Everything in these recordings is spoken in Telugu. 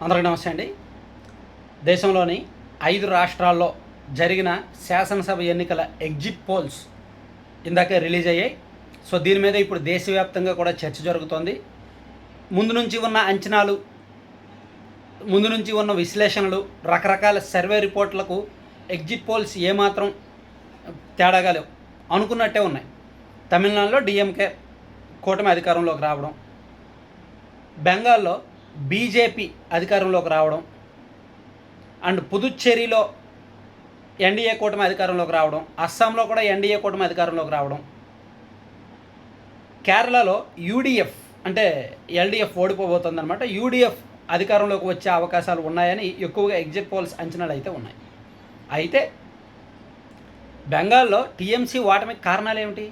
అందరికీ నమస్తే అండి. దేశంలోని 5 రాష్ట్రాల్లో జరిగిన శాసనసభ ఎన్నికల ఎగ్జిట్ పోల్స్ ఇందాకే రిలీజ్ అయ్యాయి. సో దీని మీద ఇప్పుడు దేశవ్యాప్తంగా కూడా చర్చ జరుగుతోంది. ముందు నుంచి ఉన్న అంచనాలు, ముందు నుంచి ఉన్న విశ్లేషణలు, రకరకాల సర్వే రిపోర్ట్లకు ఎగ్జిట్ పోల్స్ ఏమాత్రం తేడాగా లేవు, అనుకున్నట్టే ఉన్నాయి. తమిళనాడులో డిఎంకే కూటమి అధికారంలోకి రావడం, బెంగాల్లో బీజేపీ అధికారంలోకి రావడం, అండ్ పుదుచ్చేరిలో ఎన్డీఏ కూటమి అధికారంలోకి రావడం, అస్సాంలో కూడా ఎన్డీఏ కూటమి అధికారంలోకి రావడం, కేరళలో యూడీఎఫ్ అంటే ఎల్డీఎఫ్ ఓడిపోబోతుందన్నమాట, యూడీఎఫ్ అధికారంలోకి వచ్చే అవకాశాలు ఉన్నాయని ఎక్కువగా ఎగ్జిట్ పోల్స్ అంచనాలు అయితే ఉన్నాయి. అయితే బెంగాల్లో టీఎంసీ ఓటమికి కారణాలు ఏమిటి?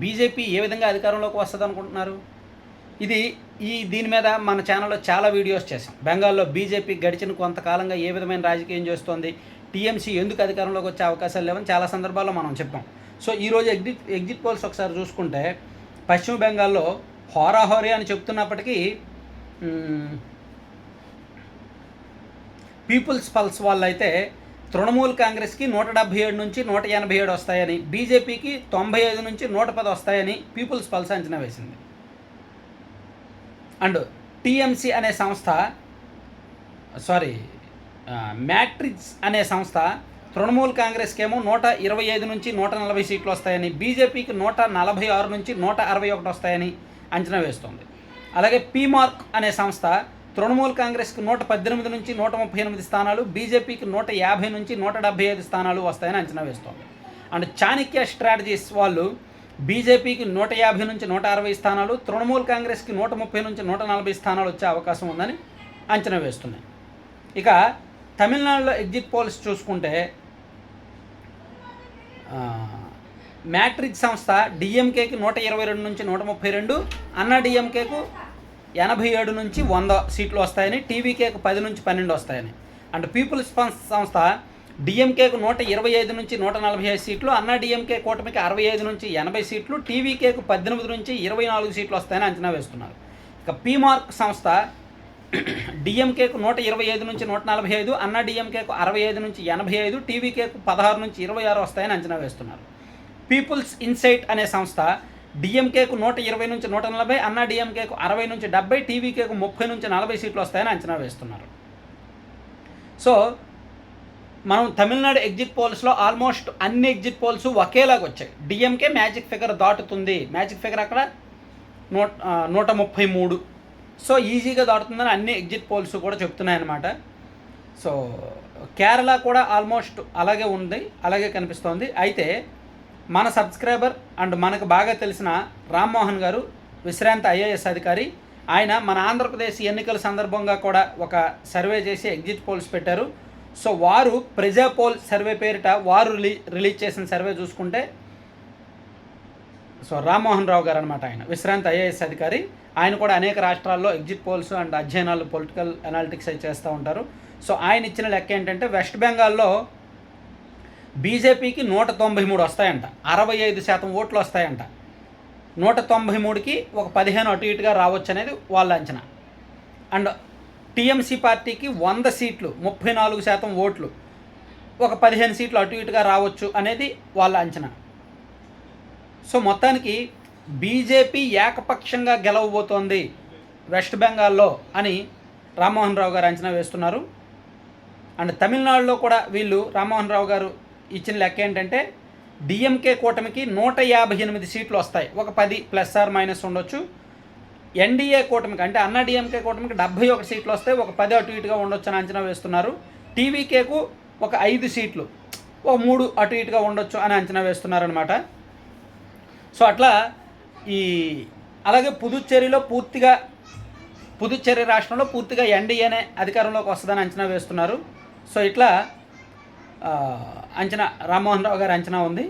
బీజేపీ ఏ విధంగా అధికారంలోకి వస్తుంది అనుకుంటున్నారు? దీని మీద మన ఛానల్లో చాలా వీడియోస్ చేసాం. బెంగాల్లో బీజేపీ గడిచిన కొంతకాలంగా ఏ విధమైన రాజకీయం చేస్తోంది, టీఎంసీ ఎందుకు అధికారంలోకి వచ్చే అవకాశాలు లేవని చాలా సందర్భాల్లో మనం చెప్పాం. సో ఈరోజు ఎగ్జిట్ పోల్స్ ఒకసారి చూసుకుంటే పశ్చిమ బెంగాల్లో హోరాహోరీ అని చెప్తున్నప్పటికీ పీపుల్స్ పల్స్ వాళ్ళు అయితే తృణమూల్ కాంగ్రెస్కి 177 నుంచి 187 వస్తాయని, బీజేపీకి 95 నుంచి 110 వస్తాయని పీపుల్స్ పల్స్ అంచనా వేసింది. అండ్ టీఎంసీ అనే సంస్థ మ్యాట్రిక్స్ అనే సంస్థ తృణమూల్ కాంగ్రెస్కి ఏమో 125 నుంచి 140 సీట్లు వస్తాయని, బీజేపీకి 146 నుంచి 161 వస్తాయని అంచనా వేస్తోంది. అలాగే పీమార్క్ అనే సంస్థ తృణమూల్ కాంగ్రెస్కి 118 నుంచి 138 స్థానాలు, బీజేపీకి 150 నుంచి 175 స్థానాలు వస్తాయని అంచనా వేస్తోంది. అండ్ చాణక్య స్ట్రాటజీస్ వాళ్ళు బీజేపీకి 150 నుంచి 160 స్థానాలు, తృణమూల్ కాంగ్రెస్కి 130 నుంచి 140 స్థానాలు వచ్చే అవకాశం ఉందని అంచనా వేస్తున్నాయి. ఇక తమిళనాడులో ఎగ్జిట్ పోల్స్ చూసుకుంటే మ్యాట్రిక్స్ సంస్థ డిఎంకేకి 122 నుంచి 132, అన్నా డిఎంకేకు 87 నుంచి 100 సీట్లు వస్తాయని, టీవీకేకు 10 నుంచి 12 వస్తాయని. అండ్ పీపుల్స్ సంస్థ డిఎంకేకు 125 నుంచి 145 సీట్లు, అన్నా డిఎంకే కూటమికి 65 నుంచి 80 సీట్లు, టీవీకేకు 18 నుంచి 24 సీట్లు వస్తాయని అంచనా వేస్తున్నారు. ఇక పీమార్క్ సంస్థ డిఎంకేకు 125 నుంచి 145, అన్నా డిఎంకేకు 65 నుంచి 85, టీవీకేకు 16 నుంచి 26 వస్తాయని అంచనా వేస్తున్నారు. పీపుల్స్ ఇన్సైట్ అనే సంస్థ డిఎంకేకు 120 నుంచి 140, అన్నా డిఎంకేకు 60 నుంచి 70, టీవీకేకు 30 నుంచి 40 సీట్లు వస్తాయని అంచనా వేస్తున్నారు. సో మనం తమిళనాడు ఎగ్జిట్ పోల్స్లో ఆల్మోస్ట్ అన్ని ఎగ్జిట్ పోల్స్ ఒకేలాగా వచ్చాయి. డిఎంకే మ్యాజిక్ ఫిగర్ దాటుతుంది, మ్యాజిక్ ఫిగర్ అక్కడ 133, సో ఈజీగా దాటుతుందని అన్ని ఎగ్జిట్ పోల్స్ కూడా చెప్తున్నాయన్నమాట. సో కేరళ కూడా ఆల్మోస్ట్ అలాగే ఉంది, అలాగే కనిపిస్తోంది. అయితే మన సబ్స్క్రైబర్ అండ్ మనకు బాగా తెలిసిన రామ్మోహన్ గారు, విశ్రాంత ఐఏఎస్ అధికారి, ఆయన మన ఆంధ్రప్రదేశ్ ఎన్నికల సందర్భంగా కూడా ఒక సర్వే చేసి ఎగ్జిట్ పోల్స్ పెట్టారు. సో వారు ప్రజా పోల్ సర్వే పేరిట వారు రిలీజ్ చేసిన సర్వే చూసుకుంటే, సో రామ్మోహన్ రావు గారు అనమాట, ఆయన విశ్రాంత ఐఏఎస్ అధికారి, ఆయన కూడా అనేక రాష్ట్రాల్లో ఎగ్జిట్ పోల్స్ అండ్ అధ్యయనాలు, పొలిటికల్ అనాలిటిక్స్ అవి చేస్తూ ఉంటారు. సో ఆయన ఇచ్చిన లెక్క ఏంటంటే వెస్ట్ బెంగాల్లో బీజేపీకి 193 వస్తాయంట, 65% ఓట్లు వస్తాయంట. 193కి ఒక 15 అటు ఇటుగా రావచ్చు అనేది వాళ్ళ అంచనా. అండ్ టీఎంసీ పార్టీకి 100 సీట్లు, 34% ఓట్లు, ఒక 15 సీట్లు అటు ఇటుగా రావచ్చు అనేది వాళ్ళ అంచనా. సో మొత్తానికి బీజేపీ ఏకపక్షంగా గెలవబోతోంది వెస్ట్ బెంగాల్లో అని రామ్మోహన్ రావు గారు అంచనా వేస్తున్నారు. అండ్ తమిళనాడులో కూడా వీళ్ళు రామ్మోహన్ రావు గారు ఇచ్చిన లెక్క ఏంటంటే డిఎంకే కూటమికి 158 సీట్లు వస్తాయి, ఒక 10 ± ఉండొచ్చు. ఎన్డీఏ కూటమికి అంటే అన్నా డిఎంకే కూటమికి 71 సీట్లు వస్తాయి, ఒక 10 అటు ఇటుగా ఉండొచ్చు అని అంచనా వేస్తున్నారు. టీవీకేకు ఒక 5 సీట్లు, ఒక 3 అటు ఇటుగా ఉండొచ్చు అని అంచనా వేస్తున్నారనమాట. సో అట్లా అలాగే పుదుచ్చేరి రాష్ట్రంలో పూర్తిగా ఎన్డీఏనే అధికారంలోకి వస్తుందని అంచనా వేస్తున్నారు. సో ఇట్లా అంచనా రామ్మోహన్ రావు గారి అంచనా ఉంది.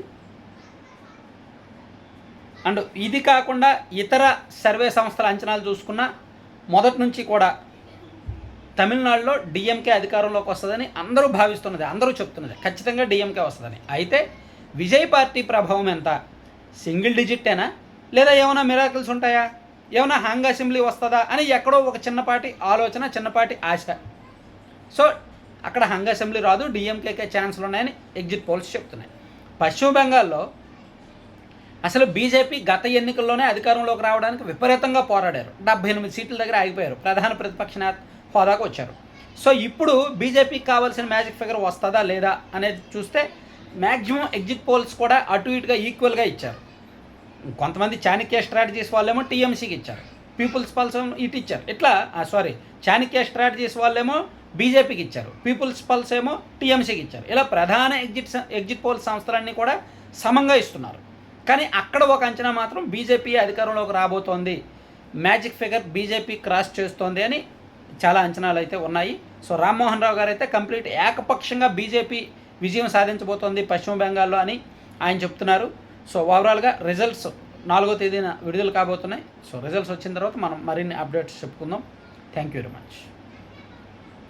అండ్ ఇది కాకుండా ఇతర సర్వే సంస్థల అంచనాలు చూసుకున్న మొదటి నుంచి కూడా తమిళనాడులో డిఎంకే అధికారంలోకి వస్తుందని అందరూ భావిస్తున్నది, అందరూ చెప్తున్నది ఖచ్చితంగా డిఎంకే వస్తుందని. అయితే విజయ్ పార్టీ ప్రభావం ఎంత? సింగిల్ డిజిట్టేనా లేదా ఏమైనా మిరాకిల్స్ ఉంటాయా? ఏమైనా హంగ్ అసెంబ్లీ వస్తుందా అని ఎక్కడో ఒక చిన్నపాటి ఆలోచన, చిన్నపాటి ఆశ. సో అక్కడ హంగ్ అసెంబ్లీ రాదు, డిఎంకేకే ఛాన్సులు ఉన్నాయని ఎగ్జిట్ పోల్స్ చెప్తున్నాయి. పశ్చిమ బెంగాల్లో అసలు బీజేపీ గత ఎన్నికల్లోనే అధికారంలోకి రావడానికి విపరీతంగా పోరాడారు. 78 సీట్ల దగ్గర ఆగిపోయారు, ప్రధాన ప్రతిపక్ష నేత హోదాకు వచ్చారు. సో ఇప్పుడు బీజేపీకి కావాల్సిన మ్యాజిక్ ఫిగర్ వస్తుందా లేదా అనేది చూస్తే మ్యాక్సిమం ఎగ్జిట్ పోల్స్ కూడా అటు ఇటుగా ఈక్వల్గా ఇచ్చారు. కొంతమంది చాణక్య స్ట్రాటజీస్ వాళ్ళేమో టీఎంసీకి ఇచ్చారు, పీపుల్స్ పల్స్ ఇటు ఇచ్చారు. ఇట్లా చాణక్య స్ట్రాటజీస్ వాళ్ళేమో బీజేపీకి ఇచ్చారు, పీపుల్స్ పల్స్ ఏమో టీఎంసీకి ఇచ్చారు. ఇలా ప్రధాన ఎగ్జిట్ పోల్ సంస్థలన్నీ కూడా సమంగా ఇస్తున్నారు. కానీ అక్కడ ఒక అంచనా మాత్రం బీజేపీ అధికారంలోకి రాబోతోంది, మ్యాజిక్ ఫిగర్ బీజేపీ క్రాస్ చేస్తోంది అని చాలా అంచనాలు అయితే ఉన్నాయి. సో రామ్మోహన్ రావు గారు అయితే కంప్లీట్ ఏకపక్షంగా బీజేపీ విజయం సాధించబోతోంది పశ్చిమ బెంగాల్లో అని ఆయన చెప్తున్నారు. సో ఓవరాల్గా రిజల్ట్స్ 4వ తేదీన విడుదల కాబోతున్నాయి. సో రిజల్ట్స్ వచ్చిన తర్వాత మనం మరిన్ని అప్డేట్స్ చెప్పుకుందాం. Thank you very much.